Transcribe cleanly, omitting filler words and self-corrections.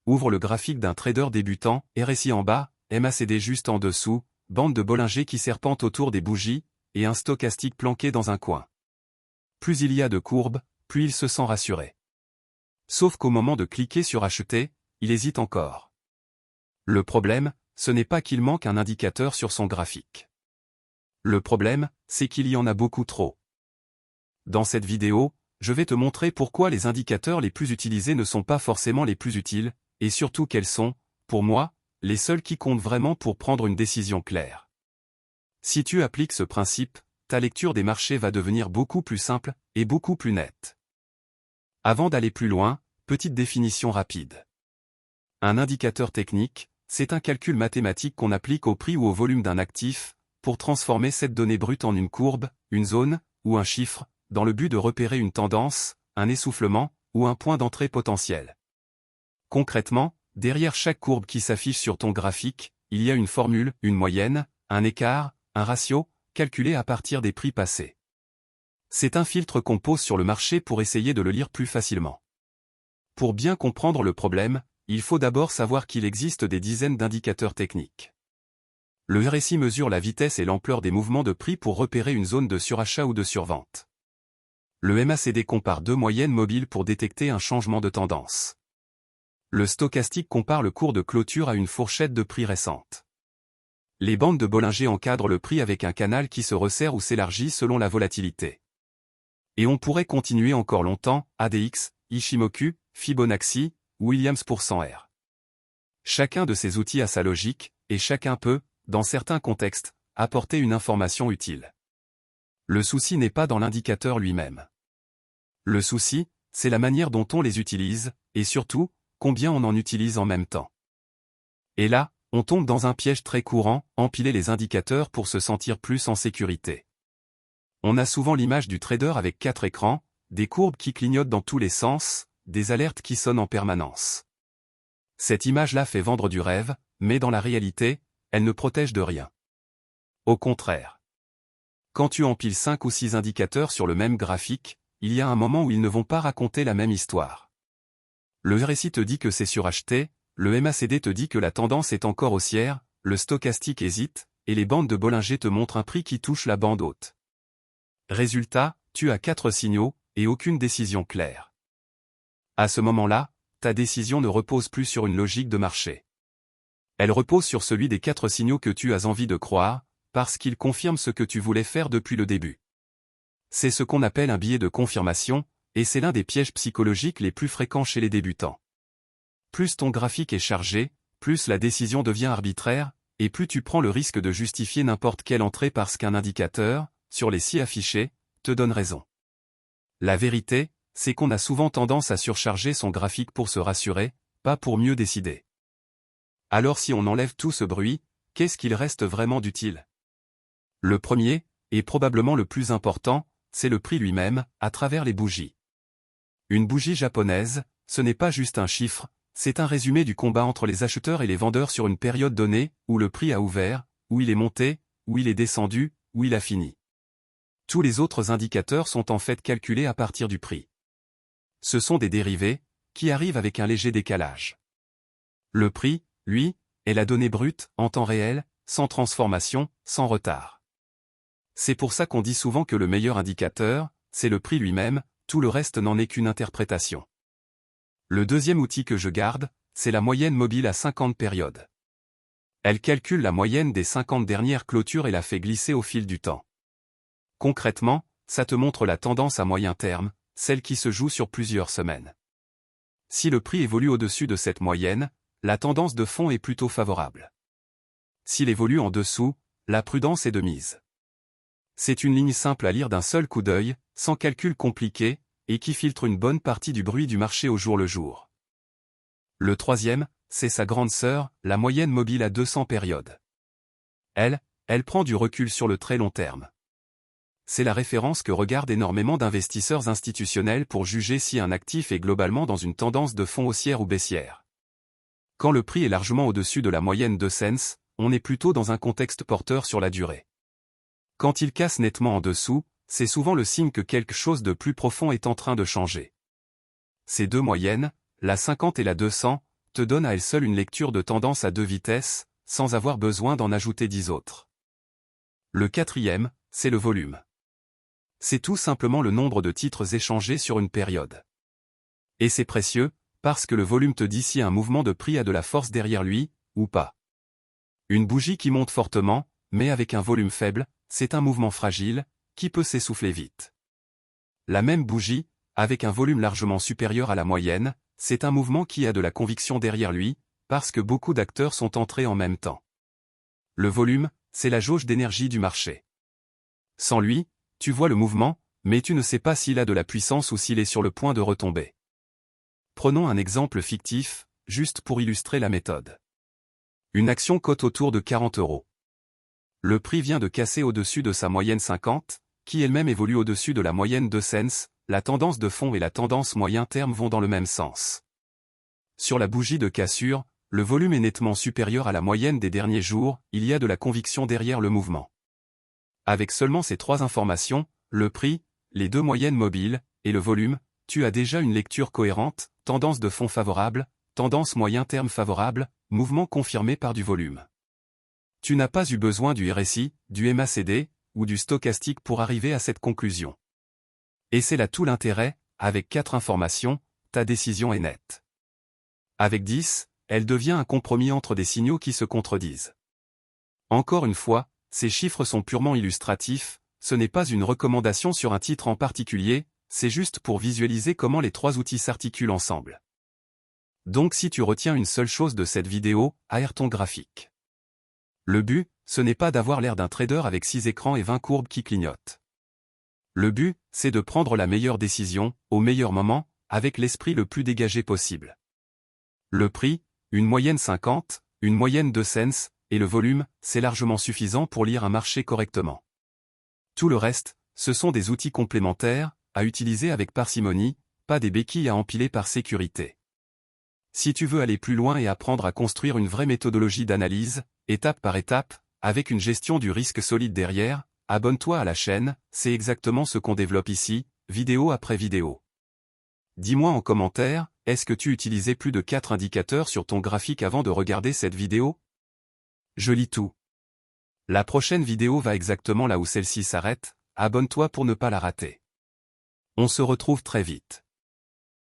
ouvre le graphique d'un trader débutant, RSI en bas, MACD juste en dessous, bande de Bollinger qui serpente autour des bougies, et un stochastique planqué dans un coin. Plus il y a de courbes, plus il se sent rassuré. Sauf qu'au moment de cliquer sur acheter, il hésite encore. Le problème, ce n'est pas qu'il manque un indicateur sur son graphique. Le problème, c'est qu'il y en a beaucoup trop. Dans cette vidéo, je vais te montrer pourquoi les indicateurs les plus utilisés ne sont pas forcément les plus utiles, et surtout quels sont, pour moi, les seuls qui comptent vraiment pour prendre une décision claire. Si tu appliques ce principe, ta lecture des marchés va devenir beaucoup plus simple et beaucoup plus nette. Avant d'aller plus loin, petite définition rapide. Un indicateur technique, c'est un calcul mathématique qu'on applique au prix ou au volume d'un actif, pour transformer cette donnée brute en une courbe, une zone, ou un chiffre, dans le but de repérer une tendance, un essoufflement, ou un point d'entrée potentiel. Concrètement, derrière chaque courbe qui s'affiche sur ton graphique, il y a une formule, une moyenne, un écart, un ratio, calculé à partir des prix passés. C'est un filtre qu'on pose sur le marché pour essayer de le lire plus facilement. Pour bien comprendre le problème, il faut d'abord savoir qu'il existe des dizaines d'indicateurs techniques. Le RSI mesure la vitesse et l'ampleur des mouvements de prix pour repérer une zone de surachat ou de survente. Le MACD compare deux moyennes mobiles pour détecter un changement de tendance. Le stochastique compare le cours de clôture à une fourchette de prix récente. Les bandes de Bollinger encadrent le prix avec un canal qui se resserre ou s'élargit selon la volatilité. Et on pourrait continuer encore longtemps, ADX, Ichimoku, Fibonacci, Williams pour 100R. Chacun de ces outils a sa logique, et chacun peut, dans certains contextes, apporter une information utile. Le souci n'est pas dans l'indicateur lui-même. Le souci, c'est la manière dont on les utilise, et surtout, combien on en utilise en même temps. Et là, on tombe dans un piège très courant, empiler les indicateurs pour se sentir plus en sécurité. On a souvent l'image du trader avec 4 écrans, des courbes qui clignotent dans tous les sens, des alertes qui sonnent en permanence. Cette image-là fait vendre du rêve, mais dans la réalité, elle ne protège de rien. Au contraire. Quand tu empiles 5 ou 6 indicateurs sur le même graphique, il y a un moment où ils ne vont pas raconter la même histoire. Le RSI te dit que c'est suracheté, le MACD te dit que la tendance est encore haussière, le stochastique hésite, et les bandes de Bollinger te montrent un prix qui touche la bande haute. Résultat, tu as 4 signaux, et aucune décision claire. À ce moment-là, ta décision ne repose plus sur une logique de marché. Elle repose sur celui des 4 signaux que tu as envie de croire, parce qu'ils confirment ce que tu voulais faire depuis le début. C'est ce qu'on appelle un biais de confirmation, et c'est l'un des pièges psychologiques les plus fréquents chez les débutants. Plus ton graphique est chargé, plus la décision devient arbitraire, et plus tu prends le risque de justifier n'importe quelle entrée parce qu'un indicateur, sur les 6 affichés, te donne raison. La vérité, c'est qu'on a souvent tendance à surcharger son graphique pour se rassurer, pas pour mieux décider. Alors si on enlève tout ce bruit, qu'est-ce qu'il reste vraiment d'utile? Le premier, et probablement le plus important, c'est le prix lui-même, à travers les bougies. Une bougie japonaise, ce n'est pas juste un chiffre, c'est un résumé du combat entre les acheteurs et les vendeurs sur une période donnée, où le prix a ouvert, où il est monté, où il est descendu, où il a fini. Tous les autres indicateurs sont en fait calculés à partir du prix. Ce sont des dérivés, qui arrivent avec un léger décalage. Le prix, lui, est la donnée brute, en temps réel, sans transformation, sans retard. C'est pour ça qu'on dit souvent que le meilleur indicateur, c'est le prix lui-même, tout le reste n'en est qu'une interprétation. Le deuxième outil que je garde, c'est la moyenne mobile à 50 périodes. Elle calcule la moyenne des 50 dernières clôtures et la fait glisser au fil du temps. Concrètement, ça te montre la tendance à moyen terme, celle qui se joue sur plusieurs semaines. Si le prix évolue au-dessus de cette moyenne, la tendance de fond est plutôt favorable. S'il évolue en dessous, la prudence est de mise. C'est une ligne simple à lire d'un seul coup d'œil, sans calcul compliqué, et qui filtre une bonne partie du bruit du marché au jour le jour. Le troisième, c'est sa grande sœur, la moyenne mobile à 200 périodes. Elle prend du recul sur le très long terme. C'est la référence que regardent énormément d'investisseurs institutionnels pour juger si un actif est globalement dans une tendance de fond haussière ou baissière. Quand le prix est largement au-dessus de la moyenne de Sens, on est plutôt dans un contexte porteur sur la durée. Quand il casse nettement en dessous, c'est souvent le signe que quelque chose de plus profond est en train de changer. Ces deux moyennes, la 50 et la 200, te donne à elle seule une lecture de tendance à 2 vitesses, sans avoir besoin d'en ajouter 10 autres. Le quatrième, c'est le volume. C'est tout simplement le nombre de titres échangés sur une période. Et c'est précieux, parce que le volume te dit si un mouvement de prix a de la force derrière lui, ou pas. Une bougie qui monte fortement, mais avec un volume faible, c'est un mouvement fragile, qui peut s'essouffler vite. La même bougie, avec un volume largement supérieur à la moyenne, c'est un mouvement qui a de la conviction derrière lui, parce que beaucoup d'acteurs sont entrés en même temps. Le volume, c'est la jauge d'énergie du marché. Sans lui, tu vois le mouvement, mais tu ne sais pas s'il a de la puissance ou s'il est sur le point de retomber. Prenons un exemple fictif, juste pour illustrer la méthode. Une action cote autour de 40 €. Le prix vient de casser au-dessus de sa moyenne 50, qui elle-même évolue au-dessus de la moyenne 2 cents, la tendance de fond et la tendance moyen terme vont dans le même sens. Sur la bougie de cassure, le volume est nettement supérieur à la moyenne des derniers jours, il y a de la conviction derrière le mouvement. Avec seulement ces 3 informations, le prix, les 2 moyennes mobiles, et le volume, tu as déjà une lecture cohérente, tendance de fond favorable, tendance moyen terme favorable, mouvement confirmé par du volume. Tu n'as pas eu besoin du RSI, du MACD, ou du stochastique pour arriver à cette conclusion. Et c'est là tout l'intérêt, avec 4 informations, ta décision est nette. Avec 10, elle devient un compromis entre des signaux qui se contredisent. Encore une fois, ces chiffres sont purement illustratifs, ce n'est pas une recommandation sur un titre en particulier, c'est juste pour visualiser comment les 3 outils s'articulent ensemble. Donc si tu retiens une seule chose de cette vidéo, aère ton graphique. Le but, ce n'est pas d'avoir l'air d'un trader avec 6 écrans et 20 courbes qui clignotent. Le but, c'est de prendre la meilleure décision, au meilleur moment, avec l'esprit le plus dégagé possible. Le prix, une moyenne 50, une moyenne 2 cents, et le volume, c'est largement suffisant pour lire un marché correctement. Tout le reste, ce sont des outils complémentaires, à utiliser avec parcimonie, pas des béquilles à empiler par sécurité. Si tu veux aller plus loin et apprendre à construire une vraie méthodologie d'analyse, étape par étape, avec une gestion du risque solide derrière, abonne-toi à la chaîne, c'est exactement ce qu'on développe ici, vidéo après vidéo. Dis-moi en commentaire, est-ce que tu utilisais plus de 4 indicateurs sur ton graphique avant de regarder cette vidéo? Je lis tout. La prochaine vidéo va exactement là où celle-ci s'arrête, abonne-toi pour ne pas la rater. On se retrouve très vite.